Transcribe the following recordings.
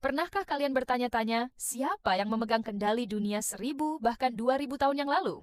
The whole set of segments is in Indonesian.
Pernahkah kalian bertanya-tanya, siapa yang memegang kendali dunia 1000 bahkan 2000 tahun yang lalu?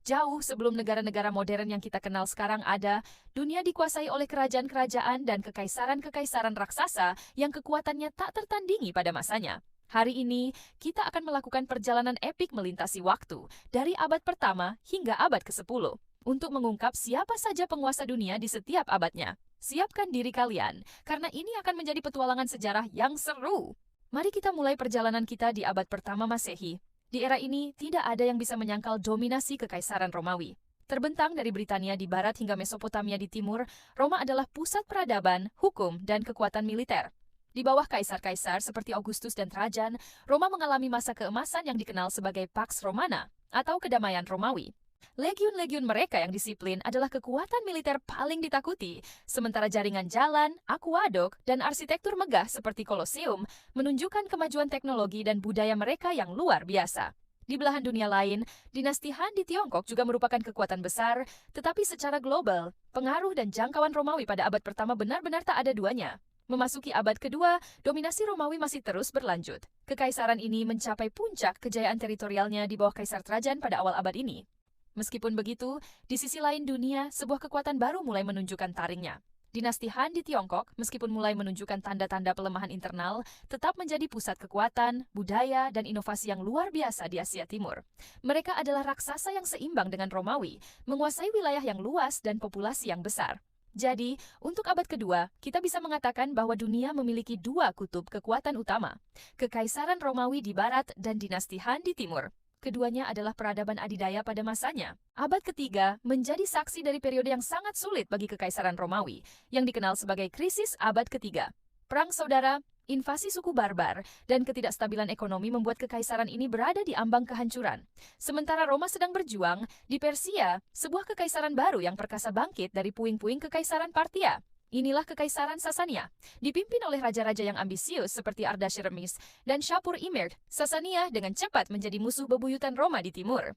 Jauh sebelum negara-negara modern yang kita kenal sekarang ada, dunia dikuasai oleh kerajaan-kerajaan dan kekaisaran-kekaisaran raksasa yang kekuatannya tak tertandingi pada masanya. Hari ini, kita akan melakukan perjalanan epik melintasi waktu, dari abad pertama hingga abad ke-10, untuk mengungkap siapa saja penguasa dunia di setiap abadnya. Siapkan diri kalian, karena ini akan menjadi petualangan sejarah yang seru. Mari kita mulai perjalanan kita di abad pertama Masehi. Di era ini, tidak ada yang bisa menyangkal dominasi Kekaisaran Romawi. Terbentang dari Britania di barat hingga Mesopotamia di timur, Roma adalah pusat peradaban, hukum, dan kekuatan militer. Di bawah kaisar-kaisar seperti Augustus dan Trajan, Roma mengalami masa keemasan yang dikenal sebagai Pax Romana, atau kedamaian Romawi. Legiun-legiun mereka yang disiplin adalah kekuatan militer paling ditakuti, sementara jaringan jalan, akuadok, dan arsitektur megah seperti Koloseum menunjukkan kemajuan teknologi dan budaya mereka yang luar biasa. Di belahan dunia lain, dinasti Han di Tiongkok juga merupakan kekuatan besar, tetapi secara global, pengaruh dan jangkauan Romawi pada abad pertama benar-benar tak ada duanya. Memasuki abad kedua, dominasi Romawi masih terus berlanjut. Kekaisaran ini mencapai puncak kejayaan teritorialnya di bawah Kaisar Trajan pada awal abad ini. Meskipun begitu, di sisi lain dunia, sebuah kekuatan baru mulai menunjukkan taringnya. Dinasti Han di Tiongkok, meskipun mulai menunjukkan tanda-tanda pelemahan internal, tetap menjadi pusat kekuatan, budaya, dan inovasi yang luar biasa di Asia Timur. Mereka adalah raksasa yang seimbang dengan Romawi, menguasai wilayah yang luas dan populasi yang besar. Jadi, untuk abad kedua, kita bisa mengatakan bahwa dunia memiliki dua kutub kekuatan utama, Kekaisaran Romawi di barat dan dinasti Han di timur. Keduanya adalah peradaban adidaya pada masanya. Abad ketiga menjadi saksi dari periode yang sangat sulit bagi Kekaisaran Romawi, yang dikenal sebagai krisis abad ketiga. Perang saudara, invasi suku barbar, dan ketidakstabilan ekonomi membuat kekaisaran ini berada di ambang kehancuran. Sementara Roma sedang berjuang, di Persia, sebuah kekaisaran baru yang perkasa bangkit dari puing-puing Kekaisaran Parthia. Inilah Kekaisaran Sasania, dipimpin oleh raja-raja yang ambisius seperti Ardashirmes dan Shapur-Imert. Sasania dengan cepat menjadi musuh bebuyutan Roma di timur.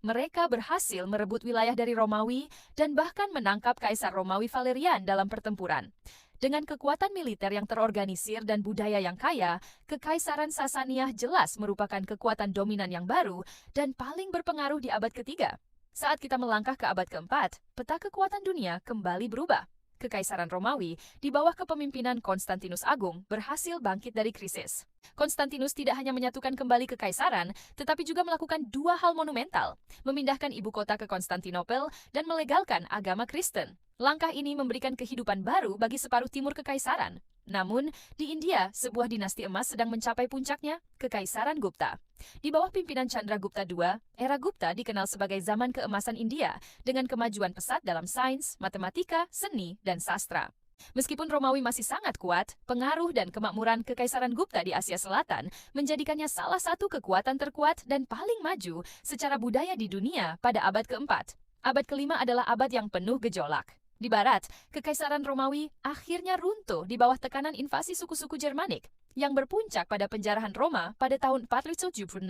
Mereka berhasil merebut wilayah dari Romawi dan bahkan menangkap Kaisar Romawi Valerian dalam pertempuran. Dengan kekuatan militer yang terorganisir dan budaya yang kaya, Kekaisaran Sasania jelas merupakan kekuatan dominan yang baru dan paling berpengaruh di abad ketiga. Saat kita melangkah ke abad keempat, peta kekuatan dunia kembali berubah. Kekaisaran Romawi di bawah kepemimpinan Konstantinus Agung berhasil bangkit dari krisis. Konstantinus tidak hanya menyatukan kembali kekaisaran, tetapi juga melakukan dua hal monumental, memindahkan ibu kota ke Konstantinopel dan melegalkan agama Kristen. Langkah ini memberikan kehidupan baru bagi separuh timur kekaisaran. Namun, di India, sebuah dinasti emas sedang mencapai puncaknya, Kekaisaran Gupta. Di bawah pimpinan Chandragupta II, era Gupta dikenal sebagai zaman keemasan India, dengan kemajuan pesat dalam sains, matematika, seni, dan sastra. Meskipun Romawi masih sangat kuat, pengaruh dan kemakmuran Kekaisaran Gupta di Asia Selatan menjadikannya salah satu kekuatan terkuat dan paling maju secara budaya di dunia pada abad keempat. Abad kelima adalah abad yang penuh gejolak. Di barat, Kekaisaran Romawi akhirnya runtuh di bawah tekanan invasi suku-suku Germanik yang berpuncak pada penjarahan Roma pada tahun 476.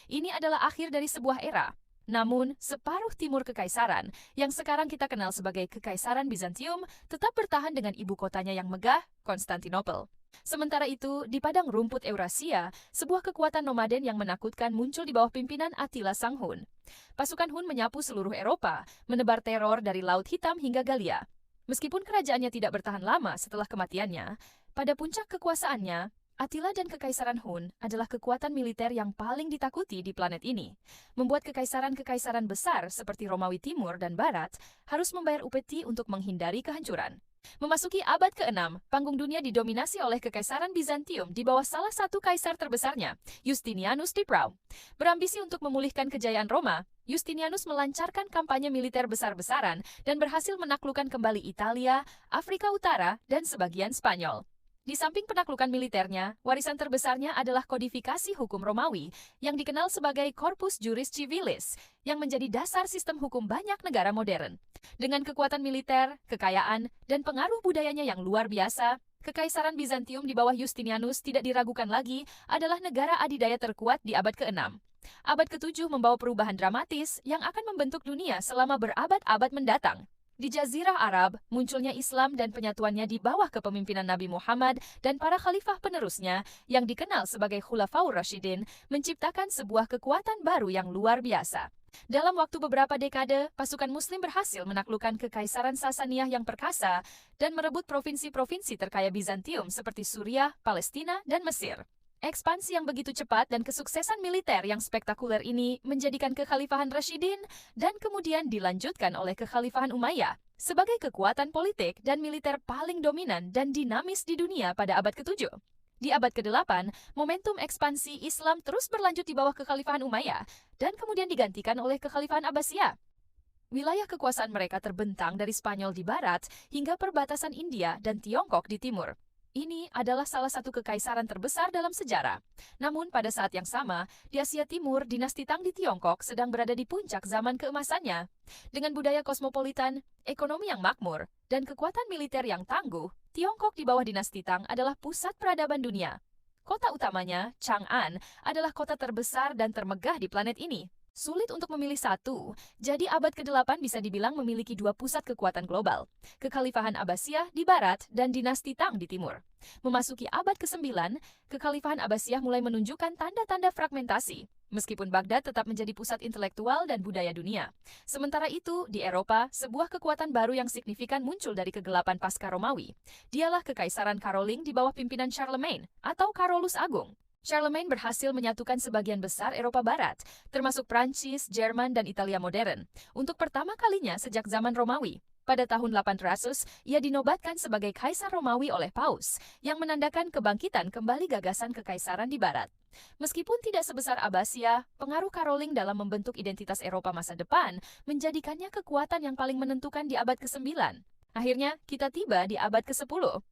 Ini adalah akhir dari sebuah era. Namun, separuh timur kekaisaran, yang sekarang kita kenal sebagai Kekaisaran Bizantium, tetap bertahan dengan ibu kotanya yang megah, Konstantinopel. Sementara itu, di padang rumput Eurasia, sebuah kekuatan nomaden yang menakutkan muncul di bawah pimpinan Attila Sang Hun. Pasukan Hun menyapu seluruh Eropa, menebar teror dari Laut Hitam hingga Galia. Meskipun kerajaannya tidak bertahan lama setelah kematiannya, pada puncak kekuasaannya, Attila dan Kekaisaran Hun adalah kekuatan militer yang paling ditakuti di planet ini, membuat kekaisaran-kekaisaran besar seperti Romawi Timur dan Barat harus membayar upeti untuk menghindari kehancuran. Memasuki abad ke-6, panggung dunia didominasi oleh Kekaisaran Bizantium di bawah salah satu kaisar terbesarnya, Justinianus the Proud. Berambisi untuk memulihkan kejayaan Roma, Justinianus melancarkan kampanye militer besar-besaran dan berhasil menaklukkan kembali Italia, Afrika Utara, dan sebagian Spanyol. Di samping penaklukan militernya, warisan terbesarnya adalah kodifikasi hukum Romawi yang dikenal sebagai Corpus Juris Civilis, yang menjadi dasar sistem hukum banyak negara modern. Dengan kekuatan militer, kekayaan, dan pengaruh budayanya yang luar biasa, Kekaisaran Bizantium di bawah Justinianus tidak diragukan lagi adalah negara adidaya terkuat di abad ke-6. Abad ke-7 membawa perubahan dramatis yang akan membentuk dunia selama berabad-abad mendatang. Di Jazirah Arab, munculnya Islam dan penyatuannya di bawah kepemimpinan Nabi Muhammad dan para khalifah penerusnya yang dikenal sebagai Khulafaur Rasyidin menciptakan sebuah kekuatan baru yang luar biasa. Dalam waktu beberapa dekade, pasukan Muslim berhasil menaklukkan Kekaisaran Sasaniyah yang perkasa dan merebut provinsi-provinsi terkaya Bizantium seperti Suriah, Palestina, dan Mesir. Ekspansi yang begitu cepat dan kesuksesan militer yang spektakuler ini menjadikan Kekhalifahan Rasyidin dan kemudian dilanjutkan oleh Kekhalifahan Umayyah sebagai kekuatan politik dan militer paling dominan dan dinamis di dunia pada abad ke-7. Di abad ke-8, momentum ekspansi Islam terus berlanjut di bawah Kekhalifahan Umayyah dan kemudian digantikan oleh Kekhalifahan Abbasiyah. Wilayah kekuasaan mereka terbentang dari Spanyol di barat hingga perbatasan India dan Tiongkok di timur. Ini adalah salah satu kekaisaran terbesar dalam sejarah. Namun pada saat yang sama, di Asia Timur, dinasti Tang di Tiongkok sedang berada di puncak zaman keemasannya. Dengan budaya kosmopolitan, ekonomi yang makmur, dan kekuatan militer yang tangguh, Tiongkok di bawah dinasti Tang adalah pusat peradaban dunia. Kota utamanya, Chang'an, adalah kota terbesar dan termegah di planet ini. Sulit untuk memilih satu, jadi abad ke-8 bisa dibilang memiliki dua pusat kekuatan global, Kekhalifahan Abbasiyah di barat dan dinasti Tang di timur. Memasuki abad ke-9, Kekhalifahan Abbasiyah mulai menunjukkan tanda-tanda fragmentasi, meskipun Baghdad tetap menjadi pusat intelektual dan budaya dunia. Sementara itu, di Eropa, sebuah kekuatan baru yang signifikan muncul dari kegelapan pasca Romawi. Dialah Kekaisaran Karoling di bawah pimpinan Charlemagne atau Carolus Agung. Charlemagne berhasil menyatukan sebagian besar Eropa Barat, termasuk Prancis, Jerman, dan Italia modern, untuk pertama kalinya sejak zaman Romawi. Pada tahun 800, ia dinobatkan sebagai Kaisar Romawi oleh Paus, yang menandakan kebangkitan kembali gagasan kekaisaran di Barat. Meskipun tidak sebesar Abbasiyah, pengaruh Karoling dalam membentuk identitas Eropa masa depan menjadikannya kekuatan yang paling menentukan di abad ke-9. Akhirnya, kita tiba di abad ke-10.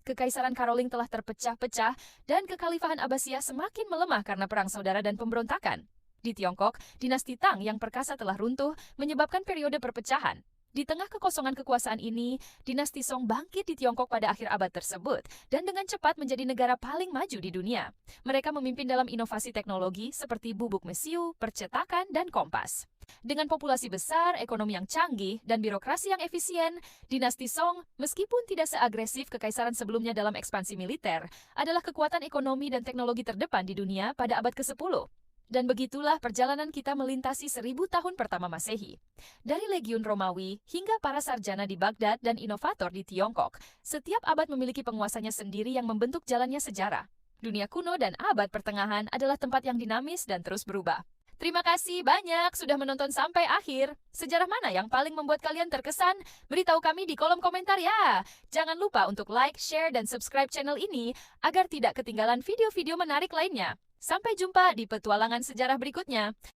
Kekaisaran Karoling telah terpecah-pecah dan Kekhalifahan Abbasiyah semakin melemah karena perang saudara dan pemberontakan. Di Tiongkok, dinasti Tang yang perkasa telah runtuh menyebabkan periode perpecahan. Di tengah kekosongan kekuasaan ini, dinasti Song bangkit di Tiongkok pada akhir abad tersebut dan dengan cepat menjadi negara paling maju di dunia. Mereka memimpin dalam inovasi teknologi seperti bubuk mesiu, percetakan, dan kompas. Dengan populasi besar, ekonomi yang canggih, dan birokrasi yang efisien, dinasti Song, meskipun tidak seagresif kekaisaran sebelumnya dalam ekspansi militer, adalah kekuatan ekonomi dan teknologi terdepan di dunia pada abad ke-10. Dan begitulah perjalanan kita melintasi 1000 tahun pertama Masehi. Dari legiun Romawi hingga para sarjana di Baghdad dan inovator di Tiongkok, setiap abad memiliki penguasanya sendiri yang membentuk jalannya sejarah. Dunia kuno dan abad pertengahan adalah tempat yang dinamis dan terus berubah. Terima kasih banyak sudah menonton sampai akhir. Sejarah mana yang paling membuat kalian terkesan? Beritahu kami di kolom komentar ya. Jangan lupa untuk like, share, dan subscribe channel ini agar tidak ketinggalan video-video menarik lainnya. Sampai jumpa di petualangan sejarah berikutnya.